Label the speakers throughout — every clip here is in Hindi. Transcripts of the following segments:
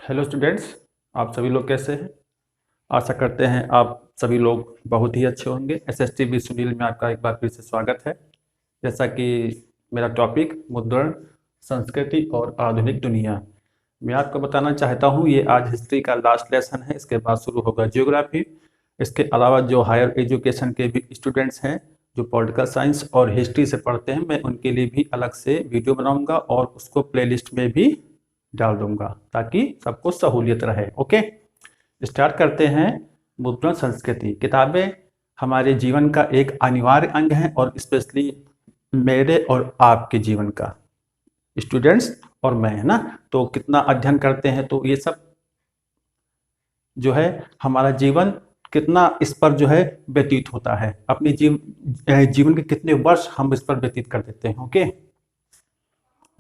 Speaker 1: हेलो स्टूडेंट्स, आप सभी लोग कैसे हैं। आशा करते हैं आप सभी लोग बहुत ही अच्छे होंगे। एसएसटी बी सुनील में आपका एक बार फिर से स्वागत है। जैसा कि मेरा टॉपिक मुद्रण संस्कृति और आधुनिक दुनिया, मैं आपको बताना चाहता हूँ ये आज हिस्ट्री का लास्ट लेसन है। इसके बाद शुरू होगा जियोग्राफी। इसके अलावा जो हायर एजुकेशन के भी स्टूडेंट्स हैं जो पॉलिटिकल साइंस और हिस्ट्री से पढ़ते हैं, मैं उनके लिए भी अलग से वीडियो बनाऊंगा और उसको प्लेलिस्ट में भी डाल दूंगा ताकि सबको सहूलियत रहे। ओके, स्टार्ट करते हैं। मुद्रण संस्कृति किताबें हमारे जीवन का एक अनिवार्य अंग है और स्पेशली मेरे और आपके जीवन का, स्टूडेंट्स और मैं, है ना। तो कितना अध्ययन करते हैं तो ये सब जो है हमारा जीवन कितना इस पर जो है व्यतीत होता है, अपने जीवन के कितने वर्ष हम इस पर व्यतीत कर देते हैं। ओके,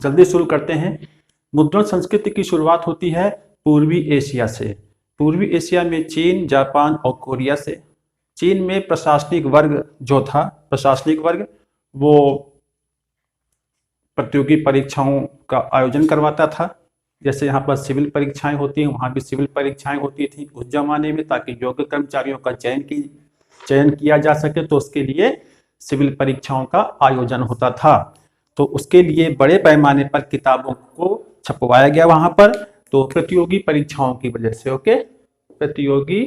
Speaker 1: जल्दी शुरू करते हैं। मुद्रण संस्कृति की शुरुआत होती है पूर्वी एशिया से। पूर्वी एशिया में चीन, जापान और कोरिया से। चीन में प्रशासनिक वर्ग जो था, प्रशासनिक वर्ग वो प्रतियोगी परीक्षाओं का आयोजन करवाता था। जैसे यहाँ पर सिविल परीक्षाएं होती हैं, वहाँ भी सिविल परीक्षाएं होती थी उस जमाने में, ताकि योग्य कर्मचारियों का चयन किया जा सके। तो उसके लिए सिविल परीक्षाओं का आयोजन होता था। तो उसके लिए बड़े पैमाने पर किताबों को छपवाया गया वहां पर। तो प्रतियोगी परीक्षाओं की वजह से, ओके, प्रतियोगी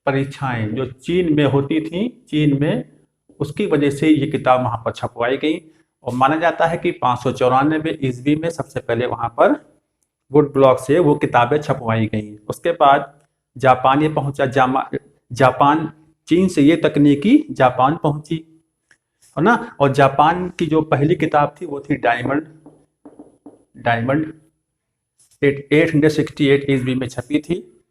Speaker 1: परीक्षाएं जो चीन में होती थी, चीन में, उसकी वजह से ये किताब वहां पर छपवाई गई। और माना जाता है कि 594 ईस्वी में सबसे पहले वहां पर वुड ब्लॉक से वो किताबें छपवाई गई। उसके बाद जापान ये पहुंचा। जापान, चीन से ये तकनीकी जापान पहुंची, है ना। और जापान की जो पहली किताब थी वो थी डायमंड 868 ईस्वी में छपी थी,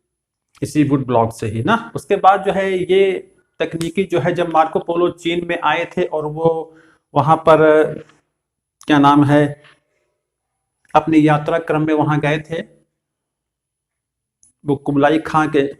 Speaker 1: इसी वुड ब्लॉक से ही ना। उसके बाद जो है ये तकनीकी जो है, जब मार्को पोलो चीन में आए थे और वो वहां पर क्या नाम है अपनी यात्रा क्रम में वहां गए थे वो कुबलाई खां के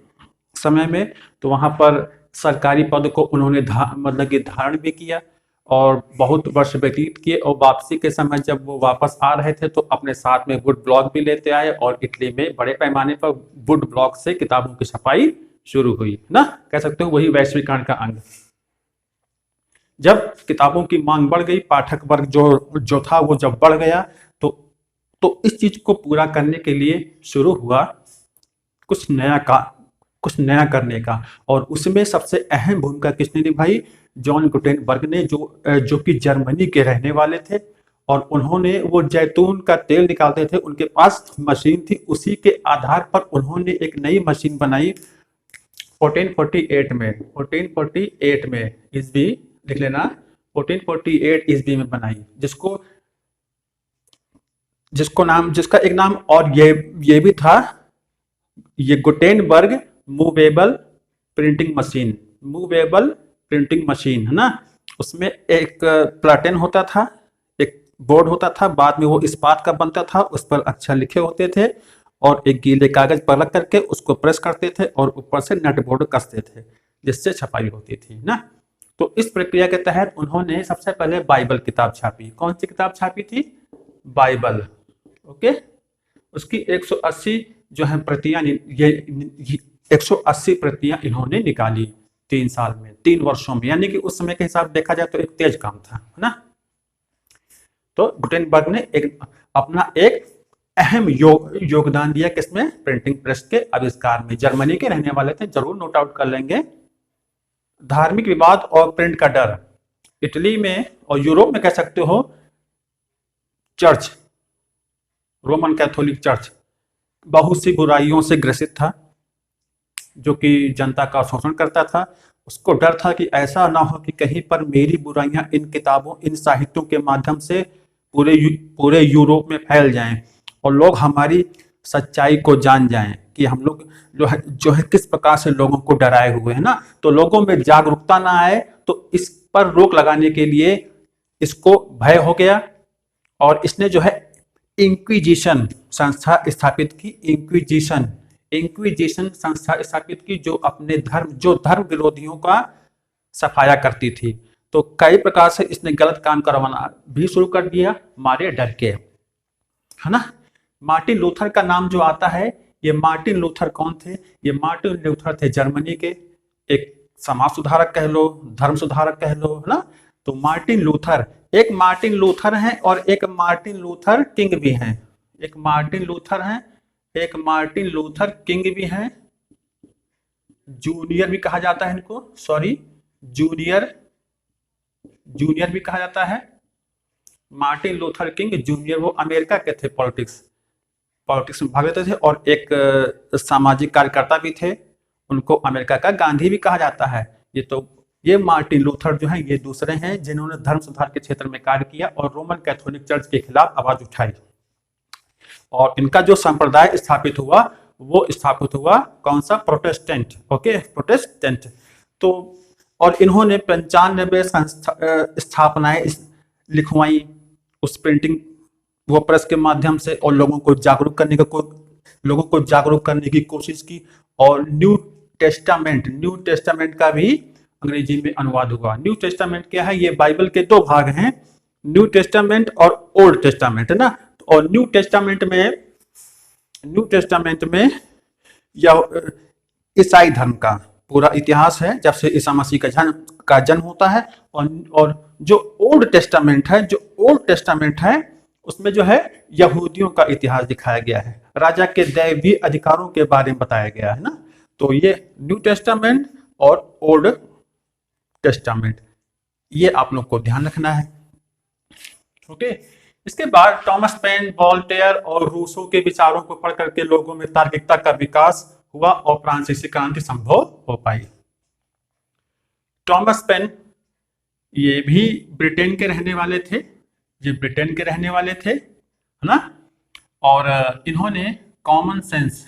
Speaker 1: समय में, तो वहां पर सरकारी पद को उन्होंने मतलब कि धारण भी किया और बहुत वर्ष व्यतीत किए। और वापसी के समय जब वो वापस आ रहे थे तो अपने साथ में वुड ब्लॉक भी लेते आए और इटली में बड़े पैमाने पर वुड ब्लॉक से किताबों की छपाई शुरू हुई ना, कह सकते हो वही वैश्वीकरण का अंग। जब किताबों की मांग बढ़ गई, पाठक वर्ग जो था वो जब बढ़ गया, तो इस चीज को पूरा करने के लिए शुरू हुआ कुछ नया करने का। और उसमें सबसे अहम भूमिका किसने निभाई? जॉन गुटेनबर्ग ने, जो कि जर्मनी के रहने वाले थे। और उन्होंने वो जैतून का तेल निकालते थे, उनके पास मशीन थी। उसी के आधार पर उन्होंने एक नई मशीन बनाई 1448 में ईस्वी, लिख लेना, 1448 ईस्वी में बनाई, जिसका एक नाम और ये भी था, ये गुटेनबर्ग मूवेबल प्रिंटिंग मशीन, है ना। उसमें एक प्लाटेन होता था, एक बोर्ड होता था, बाद में वो इस्पात का बनता था, उस पर अक्षर लिखे होते थे और एक गीले कागज पर रख करके उसको प्रेस करते थे और ऊपर से नट बोर्ड कसते थे, जिससे छपाई होती थी ना। तो इस प्रक्रिया के तहत उन्होंने सबसे पहले बाइबल किताब छापी। कौन सी किताब छापी थी? बाइबल। ओके, उसकी 180 जो है प्रतियां, ये 180 प्रतियां इन्होंने निकाली 3 साल में, 3 वर्षों में, यानी कि उस समय के हिसाब देखा जाए तो एक तेज काम था, है ना। तो गुटेनबर्ग ने अपना एक अहम योगदान दिया किसमें? प्रिंटिंग प्रेस के आविष्कार में। जर्मनी के रहने वाले थे, जरूर नोट आउट कर लेंगे। धार्मिक विवाद और प्रिंट का डर, इटली में और यूरोप में कह सकते हो, चर्च, रोमन कैथोलिक चर्च बहुत सी बुराइयों से ग्रसित था, जो कि जनता का शोषण करता था। उसको डर था कि ऐसा ना हो कि कहीं पर मेरी बुराइयां इन किताबों, इन साहित्यों के माध्यम से पूरे यूरोप में फैल जाएं और लोग हमारी सच्चाई को जान जाएं कि हम लोग जो है किस प्रकार से लोगों को डराए हुए हैं ना। तो लोगों में जागरूकता ना आए, तो इस पर रोक लगाने के लिए इसको भय हो गया और इसने जो है इंक्विजिशन संस्था स्थापित की। इंक्विजिशन संस्था स्थापित की, जो अपने धर्म विरोधियों का सफाया करती थी। तो कई प्रकार से इसने गलत काम करवाना भी शुरू कर दिया, मारे डर के, है ना। मार्टिन लूथर का नाम जो आता है, ये मार्टिन लूथर कौन थे? ये मार्टिन लूथर थे जर्मनी के, एक समाज सुधारक कह लो, धर्म सुधारक कह लो, है ना। तो मार्टिन लूथर, एक मार्टिन लूथर है और एक मार्टिन लूथर किंग भी हैं। एक मार्टिन लूथर है, एक मार्टिन लूथर किंग भी हैं, जूनियर भी कहा जाता है इनको, सॉरी जूनियर, जूनियर भी कहा जाता है। मार्टिन लूथर किंग जूनियर, वो अमेरिका के थे, पॉलिटिक्स में भाग लेते थे और एक सामाजिक कार्यकर्ता भी थे, उनको अमेरिका का गांधी भी कहा जाता है। ये मार्टिन लूथर जो है, ये दूसरे हैं जिन्होंने धर्म सुधार के क्षेत्र में कार्य किया और रोमन कैथोलिक चर्च के खिलाफ आवाज उठाई। और इनका जो संप्रदाय स्थापित हुआ, वो स्थापित हुआ कौन सा? Protestant, okay, Protestant. तो और इन्होंने 95 स्थापनाएं लिखवाई उस प्रिंटिंग वो प्रेस के माध्यम से, और लोगों को जागरूक करने की कोशिश की। और न्यू टेस्टामेंट का भी अंग्रेजी में अनुवाद हुआ। न्यू टेस्टामेंट क्या है? ये बाइबल के दो भाग हैं, न्यू टेस्टामेंट और ओल्ड टेस्टामेंट, है ना। और न्यू टेस्टामेंट में यह ईसाई धर्म का पूरा इतिहास है, जब से ईसा मसीह का जन्म होता है। और जो ओल्ड टेस्टामेंट है उसमें जो है यहूदियों का इतिहास दिखाया गया है, राजा के दैवीय अधिकारों के बारे में बताया गया है ना। तो ये न्यू टेस्टामेंट और ओल्ड टेस्टामेंट, ये आप लोग को ध्यान रखना है, ओके। इसके बाद टॉमस पेन, वॉल्टेयर और रूसो के विचारों को पढ़ करके लोगों में तार्किकता का विकास हुआ और फ्रांसीसी क्रांति संभव हो पाई। टॉमस पेन ये भी ब्रिटेन के रहने वाले थे, है ना। और इन्होंने कॉमन सेंस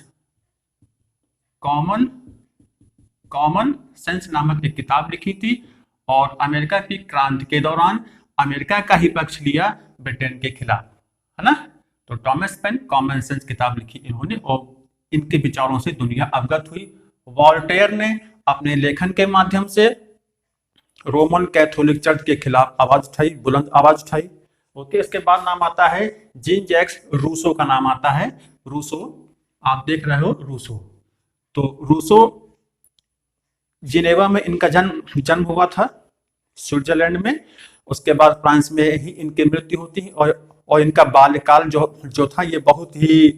Speaker 1: नामक एक किताब लिखी थी और अमेरिका की क्रांति के दौरान अमेरिका का ही पक्ष लिया ब्रिटेन के खिलाफ, है ना। तो टॉमस पेन कॉमन सेंस किताब लिखी इन्होंने और इनके विचारों से दुनिया अवगत हुई। वॉल्टेयर ने अपने लेखन के माध्यम से रोमन कैथोलिक चर्च के खिलाफ बुलंद आवाज उठाई, ओके। इसके बाद नाम आता है जीन जैक्स रूसो का नाम आता है। रूसो, आप देख रहे हो रूसो। तो रूसो जिनेवा में इनका जन्म हुआ था, स्विट्जरलैंड में। उसके बाद फ्रांस में ही इनकी मृत्यु होती है और इनका बाल्यकाल जो था ये बहुत ही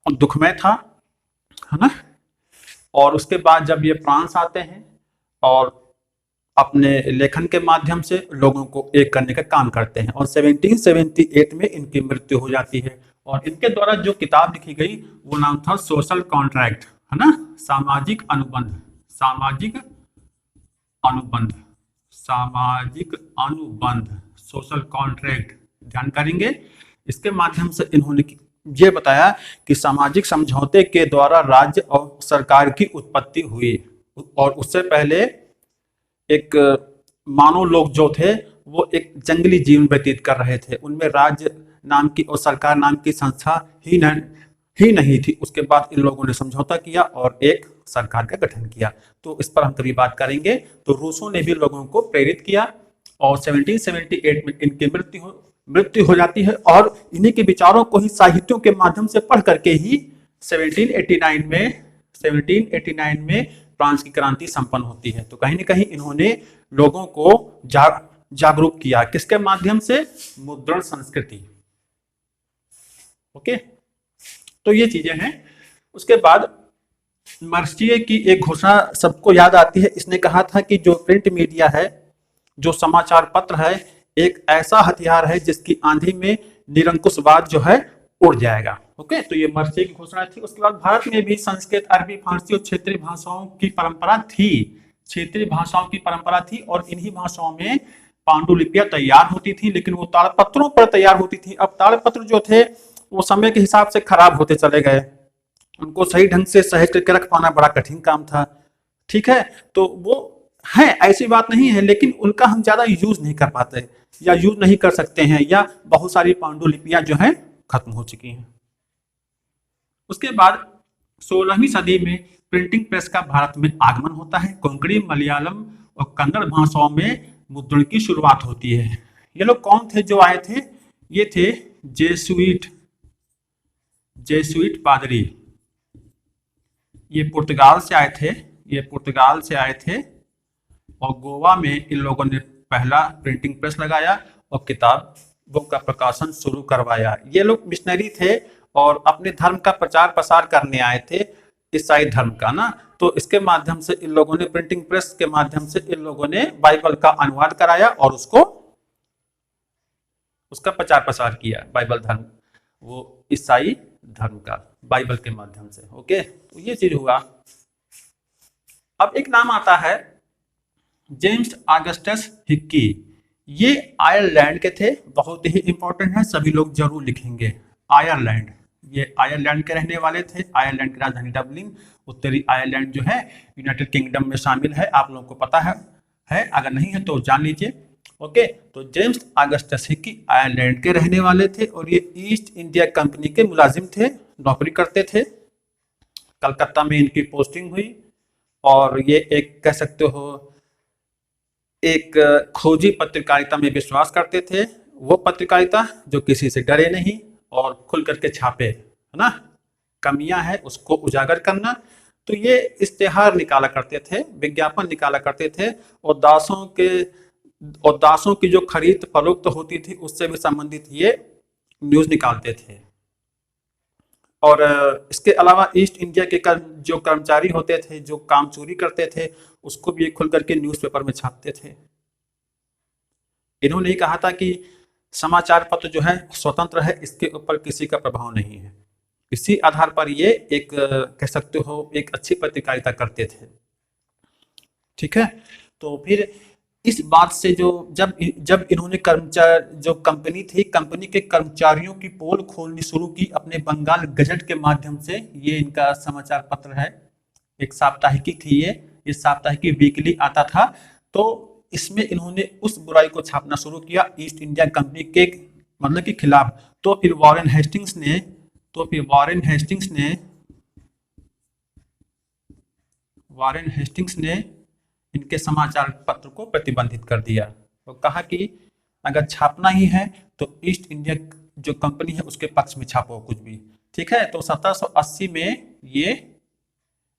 Speaker 1: दुखमय था, है ना। और उसके बाद जब ये फ्रांस आते हैं और अपने लेखन के माध्यम से लोगों को एक करने का काम करते हैं और 1778 में इनकी मृत्यु हो जाती है। और इनके द्वारा जो किताब लिखी गई वो नाम था सोशल कॉन्ट्रैक्ट, है ना, सामाजिक अनुबंध, सोशल कॉन्ट्रैक्ट, ध्यान करेंगे। इसके माध्यम से इन्होंने ये बताया कि सामाजिक समझौते के द्वारा राज्य और सरकार की उत्पत्ति हुई और उससे पहले एक मानव लोग जो थे वो एक जंगली जीवन व्यतीत कर रहे थे, उनमें राज्य नाम की और सरकार नाम की संस्था ही नहीं थी। उसके बाद इन लोगों ने समझौता किया और एक सरकार का गठन किया। तो इस पर हम कभी बात करेंगे। तो रूसो ने भी लोगों को प्रेरित किया और 1778 में इनकी मृत्यु हो जाती है और इन्हीं के विचारों को ही साहित्यों के माध्यम से पढ़ करके ही 1789 में फ्रांस की क्रांति संपन्न होती है। तो कहीं ना कहीं इन्होंने लोगों को जागरूक किया, किसके माध्यम से? मुद्रण संस्कृति, ओके। तो ये चीजें हैं। उसके बाद मर्सिये की एक घोषणा सबको याद आती है। इसने कहा था कि जो प्रिंट मीडिया है, जो समाचार पत्र है, एक ऐसा हथियार है जिसकी आंधी में निरंकुशवाद जो है उड़ जाएगा, ओके। तो ये मर्सिये की घोषणा थी। उसके बाद भारत में भी संस्कृत, अरबी, फारसी और क्षेत्रीय भाषाओं की परंपरा थी और इन्हीं भाषाओं में पांडुलिपियां तैयार होती थी, लेकिन वो ताड़पत्रों पर तैयार होती थी। अब ताड़पत्र जो थे वो समय के हिसाब से खराब होते चले गए, उनको सही ढंग से सहेज करके रख पाना बड़ा कठिन काम था, ठीक है। तो वो है, ऐसी बात नहीं है, लेकिन उनका हम ज्यादा यूज नहीं कर पाते या यूज नहीं कर सकते हैं, या बहुत सारी पांडुलिपियां जो हैं खत्म हो चुकी हैं। उसके बाद 16वीं सदी में प्रिंटिंग प्रेस का भारत में आगमन होता है। कोंकणी, मलयालम और कन्नड़ भाषाओं में मुद्रण की शुरुआत होती है। ये लोग कौन थे जो आए थे? ये थे जेसुइट, जेसुइट पादरी, ये पुर्तगाल से आए थे, ये पुर्तगाल से आए थे और गोवा में इन लोगों ने पहला प्रिंटिंग प्रेस लगाया और किताबों का प्रकाशन शुरू करवाया। ये लोग मिशनरी थे और अपने धर्म का प्रचार प्रसार करने आए थे, ईसाई धर्म का ना। तो इसके माध्यम से इन लोगों ने, प्रिंटिंग प्रेस के माध्यम से इन लोगों ने बाइबल का अनुवाद कराया और उसका प्रचार प्रसार किया, बाइबल धर्म, वो ईसाई धर्म का, बाइबल के माध्यम से। ओके, तो ये चीज हुआ। अब एक नाम आता है जेम्स ऑगस्टस हिक्की। ये आयरलैंड के थे, बहुत ही इंपॉर्टेंट है, सभी लोग जरूर लिखेंगे। आयरलैंड, ये आयरलैंड के रहने वाले थे। आयरलैंड की राजधानी डबलिन, उत्तरी आयरलैंड जो है यूनाइटेड किंगडम में शामिल है, आप लोगों को पता है, अगर नहीं है तो जान लीजिए। ओके, तो जेम्स ऑगस्टस हिक्की आयरलैंड के रहने वाले थे और ये ईस्ट इंडिया कंपनी के मुलाजिम थे, नौकरी करते थे। कलकत्ता में इनकी पोस्टिंग हुई और ये एक, कह सकते हो, एक खोजी पत्रकारिता में विश्वास करते थे। वो पत्रकारिता जो किसी से डरे नहीं और खुल करके छापे, है ना, कमियां है उसको उजागर करना। तो ये इश्तेहार निकाला करते थे, विज्ञापन निकाला करते थे और दासों की जो खरीद फरोख्त होती थी उससे भी संबंधित ये न्यूज निकालते थे। और इसके अलावा ईस्ट इंडिया के जो कर्मचारी होते थे, जो काम चोरी करते थे, उसको भी खुल करके न्यूज़पेपर में छापते थे। इन्होंने कहा था कि समाचार पत्र जो है स्वतंत्र है, इसके ऊपर किसी का प्रभाव नहीं है। इसी आधार पर ये एक, कह सकते हो, एक अच्छी पत्रकारिता करते थे। ठीक है, तो फिर इस बात से जब इन्होंने जो कंपनी थी, कंपनी के कर्मचारियों की पोल खोलनी शुरू की अपने बंगाल गजट के माध्यम से। ये इनका समाचार पत्र है, एक साप्ताहिकी थी ये साप्ताहिकी वीकली आता था। तो इसमें इन्होंने उस बुराई को छापना शुरू किया ईस्ट इंडिया कंपनी के, मतलब के खिलाफ। तो फिर वॉरेन हेस्टिंग्स ने इनके समाचार पत्र को प्रतिबंधित कर दिया। तो कहा कि अगर छापना ही है तो ईस्ट इंडिया जो कंपनी है उसके पक्ष में छापो कुछ भी। ठीक है, तो 1780 में ये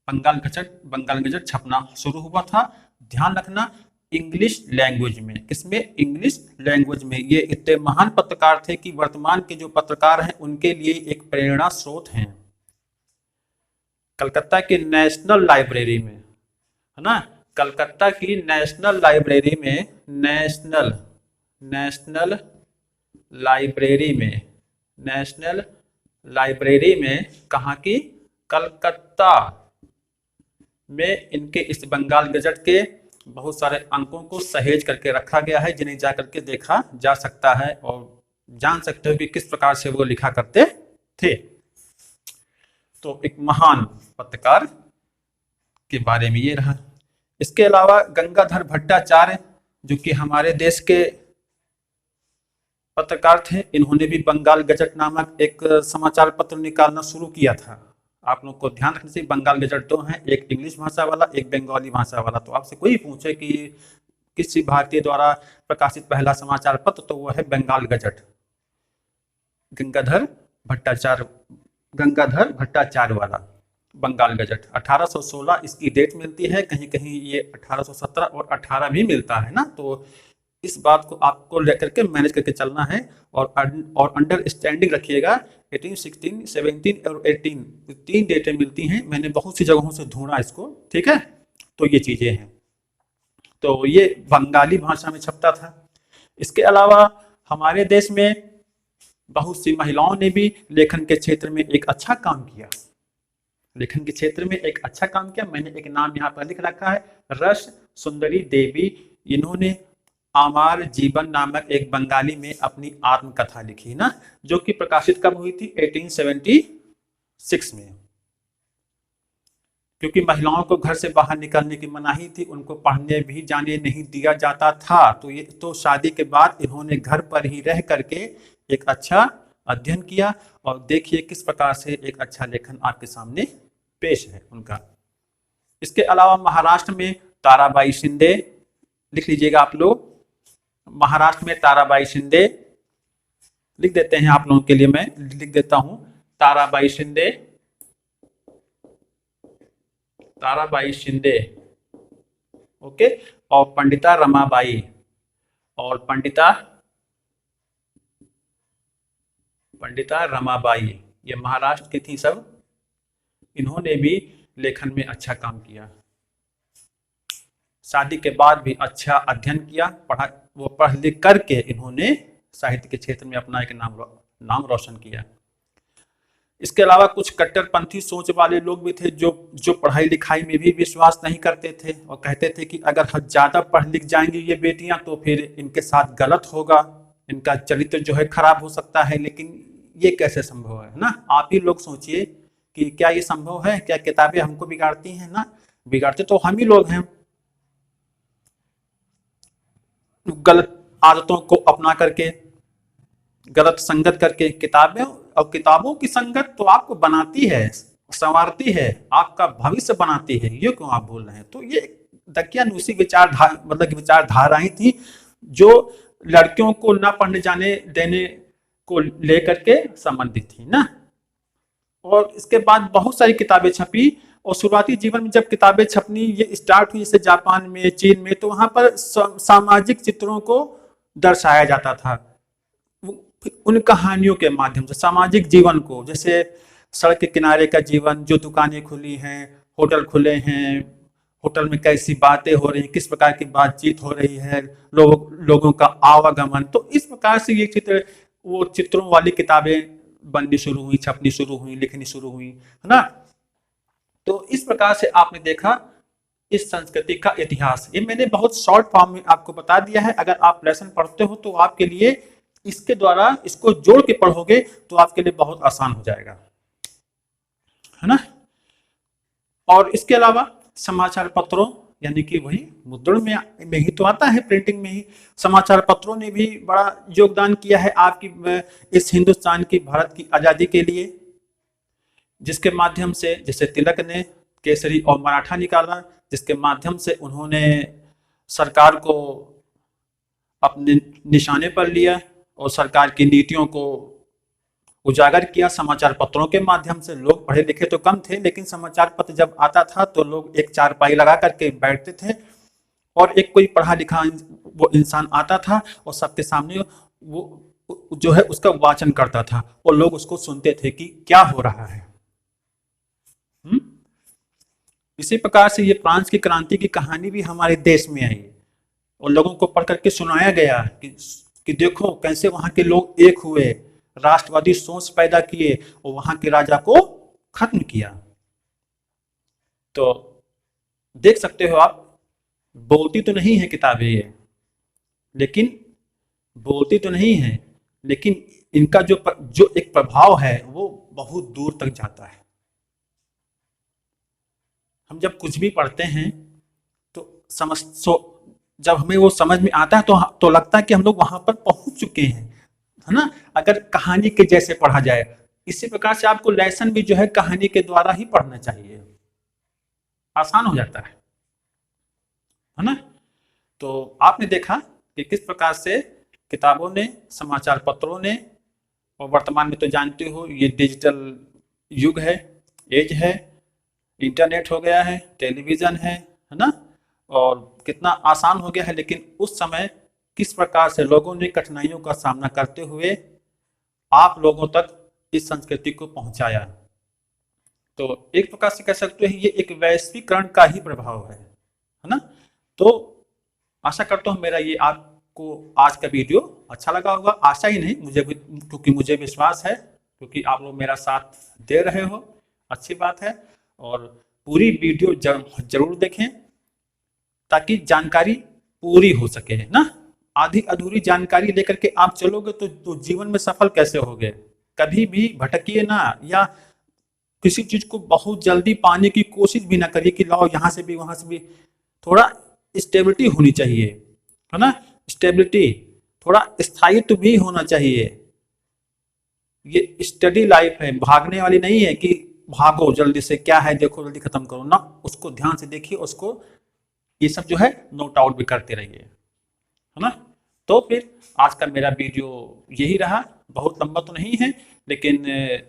Speaker 1: बंगाल गजट छपना शुरू हुआ था। ध्यान रखना, इंग्लिश लैंग्वेज में। किसमें? इंग्लिश लैंग्वेज में। ये इतने महान पत्रकार थे कि वर्तमान के जो पत्रकार हैं उनके लिए एक प्रेरणा स्रोत हैं। कलकत्ता की नेशनल लाइब्रेरी में, है ना, कलकत्ता की नेशनल लाइब्रेरी में कहाँ की? कलकत्ता में इनके इस बंगाल गजट के बहुत सारे अंकों को सहेज करके रखा गया है, जिन्हें जा करके देखा जा सकता है और जान सकते हो कि किस प्रकार से वो लिखा करते थे। तो एक महान पत्रकार के बारे में ये रहा। इसके अलावा गंगाधर भट्टाचार्य, जो कि हमारे देश के पत्रकार थे, इन्होंने भी बंगाल गजट नामक एक समाचार पत्र निकालना शुरू किया था। आप लोग को ध्यान रखना चाहिए, बंगाल गजट दो हैं, एक इंग्लिश भाषा वाला, एक बंगाली भाषा वाला। तो आपसे कोई पूछे कि किसी भारतीय द्वारा प्रकाशित पहला समाचार पत्र, तो वह है बंगाल गजट, गंगाधर भट्टाचार्य वाला बंगाल गजट। 1816 इसकी डेट मिलती है, कहीं कहीं ये 1817 और 18 भी मिलता है ना। तो इस बात को आपको लेकर के मैनेज करके चलना है और अंडरस्टैंडिंग रखिएगा। 18, 16, 17 और 18 तीन डेटें मिलती हैं, मैंने बहुत सी जगहों से ढूंढा इसको। ठीक है, तो ये चीजें हैं। तो ये बंगाली भाषा में छपता था। इसके अलावा हमारे देश में बहुत सी महिलाओं ने भी लेखन के क्षेत्र में एक अच्छा काम किया। मैंने एक नाम यहाँ पर लिख रखा है, रस सुंदरी देवी। इन्होंने आमार जीवन नामक एक बंगाली में अपनी आत्मकथा लिखी ना, जो कि प्रकाशित कब हुई थी? 1876 में। क्योंकि महिलाओं को घर से बाहर निकलने की मनाही थी, उनको पढ़ने भी जाने नहीं दिया जाता था। तो शादी के बाद इन्होंने घर पर ही रह करके एक अच्छा अध्ययन किया और देखिए किस प्रकार से एक अच्छा लेखन आपके सामने पेश है उनका। इसके अलावा महाराष्ट्र में ताराबाई शिंदे, लिख लीजिएगा आप लोग, महाराष्ट्र में ताराबाई शिंदे लिख देते हैं आप लोगों के लिए, मैं लिख देता हूं। ताराबाई शिंदे, ताराबाई शिंदे, ओके, और पंडिता रमाबाई, और पंडिता पंडिता रमाबाई, ये महाराष्ट्र की थी सब। इन्होंने भी लेखन में अच्छा काम किया। शादी के बाद भी अच्छा अध्ययन किया, वो पढ़ लिख करके इन्होंने साहित्य के क्षेत्र में अपना एक नाम रोशन किया। इसके अलावा कुछ कट्टरपंथी सोच वाले लोग भी थे जो पढ़ाई लिखाई में भी विश्वास नहीं करते थे और कहते थे कि अगर ज्यादा पढ़ लिख जाएंगी ये बेटियां तो फिर इनके साथ गलत होगा, इनका चरित्र जो है खराब हो सकता है। लेकिन ये कैसे संभव है ना? आप ही लोग सोचिए कि क्या ये संभव है? क्या किताबें हमको बिगाड़ती हैं? ना, बिगाड़ते तो हम ही लोग हैं, गलत आदतों को अपना करके, गलत संगत करके। किताबें और किताबों की संगत तो आपको बनाती है, संवारती है, आपका भविष्य बनाती है, ये क्यों आप बोल रहे हैं? तो ये दकियानूसी विचारधाराएं थी जो लड़कियों को न पढ़ने जाने देने को लेकर के संबंधित थी ना। और इसके बाद बहुत सारी किताबें छपी, और शुरुआती जीवन में जब किताबें छपनी ये स्टार्ट हुई, जैसे जापान में, चीन में, तो वहां पर सामाजिक चित्रों को दर्शाया जाता था उन कहानियों के माध्यम से, सामाजिक जीवन को। जैसे सड़क के किनारे का जीवन, जो दुकानें खुली हैं, होटल खुले हैं, होटल में कैसी बातें हो रही, किस प्रकार की बातचीत हो रही है, लोगों का आवागमन। तो इस प्रकार से ये वो चित्रों वाली किताबें बननी शुरू हुई, छपनी शुरू हुई, लिखनी शुरू हुई, है ना। तो इस प्रकार से आपने देखा इस संस्कृति का इतिहास। ये मैंने बहुत शॉर्ट फॉर्म में आपको बता दिया है। अगर आप लेसन पढ़ते हो तो आपके लिए इसके द्वारा, इसको जोड़ के पढ़ोगे तो आपके लिए बहुत आसान हो जाएगा, है ना। और इसके अलावा समाचार पत्रों, यानी कि वही मुद्रण में ही तो आता है, प्रिंटिंग में ही। समाचार पत्रों ने भी बड़ा योगदान किया है आपकी इस हिंदुस्तान की, भारत की आजादी के लिए, जिसके माध्यम से, जैसे तिलक ने केसरी और मराठा निकाला, जिसके माध्यम से उन्होंने सरकार को अपने निशाने पर लिया और सरकार की नीतियों को उजागर किया समाचार पत्रों के माध्यम से। लोग पढ़े लिखे तो कम थे, लेकिन समाचार पत्र जब आता था तो लोग एक चारपाई लगा करके बैठते थे और एक कोई पढ़ा लिखा वो इंसान आता था और सबके सामने वो जो है उसका वाचन करता था और लोग उसको सुनते थे कि क्या हो रहा है। इसी प्रकार से ये फ्रांस की क्रांति की कहानी भी हमारे देश में आई और लोगों को पढ़ करके सुनाया गया कि देखो कैसे वहां के लोग एक हुए, राष्ट्रवादी सोच पैदा किए और वहां के राजा को खत्म किया। तो देख सकते हो आप, बोलती तो नहीं है किताबें ये, लेकिन बोलती तो नहीं है, लेकिन इनका जो एक प्रभाव है वो बहुत दूर तक जाता है। हम जब कुछ भी पढ़ते हैं तो जब हमें वो समझ में आता है तो लगता है कि हम लोग वहां पर पहुंच चुके हैं, है ना। अगर कहानी के जैसे पढ़ा जाए, इसी प्रकार से आपको लेसन भी जो है कहानी के द्वारा ही पढ़ना चाहिए, आसान हो जाता है ना। तो आपने देखा कि किस प्रकार से किताबों ने, समाचार पत्रों ने, और वर्तमान में तो जानते हो ये डिजिटल युग है, एज है, इंटरनेट हो गया है, टेलीविजन है ना, और कितना आसान हो गया है। लेकिन उस समय किस प्रकार से लोगों ने कठिनाइयों का सामना करते हुए आप लोगों तक इस संस्कृति को पहुंचाया। तो एक प्रकार से कह सकते हैं ये एक वैश्वीकरण का ही प्रभाव है ना। तो आशा करता हूं मेरा ये आपको आज का वीडियो अच्छा लगा होगा। आशा ही नहीं, क्योंकि मुझे विश्वास है, क्योंकि आप लोग मेरा साथ दे रहे हो, अच्छी बात है। और पूरी वीडियो जरूर देखें ताकि जानकारी पूरी हो सके ना। आधी अधूरी जानकारी लेकर के आप चलोगे तो जीवन में सफल कैसे होगे। कभी भी भटकिए ना, या किसी चीज को बहुत जल्दी पाने की कोशिश भी ना करिए कि लाओ यहाँ से भी वहां से भी। थोड़ा स्टेबिलिटी होनी चाहिए, है ना। स्टेबिलिटी, थोड़ा स्थायित्व भी होना चाहिए। ये स्टडी लाइफ है, भागने वाली नहीं है कि भागो जल्दी से, क्या है देखो, जल्दी खत्म करो ना। उसको ध्यान से देखिए, उसको ये सब जो है नोट आउट भी करते रहिए, है ना। तो फिर आज का मेरा वीडियो यही रहा, बहुत लंबा तो नहीं है, लेकिन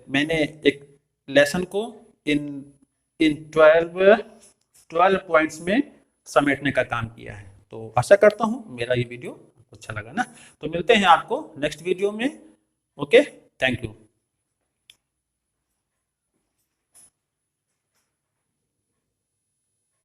Speaker 1: मैंने एक लेसन को इन इन 12 पॉइंट्स में समेटने का काम किया है। तो आशा करता हूँ मेरा ये वीडियो अच्छा लगा ना। तो मिलते हैं आपको नेक्स्ट वीडियो में। Okay, thank you.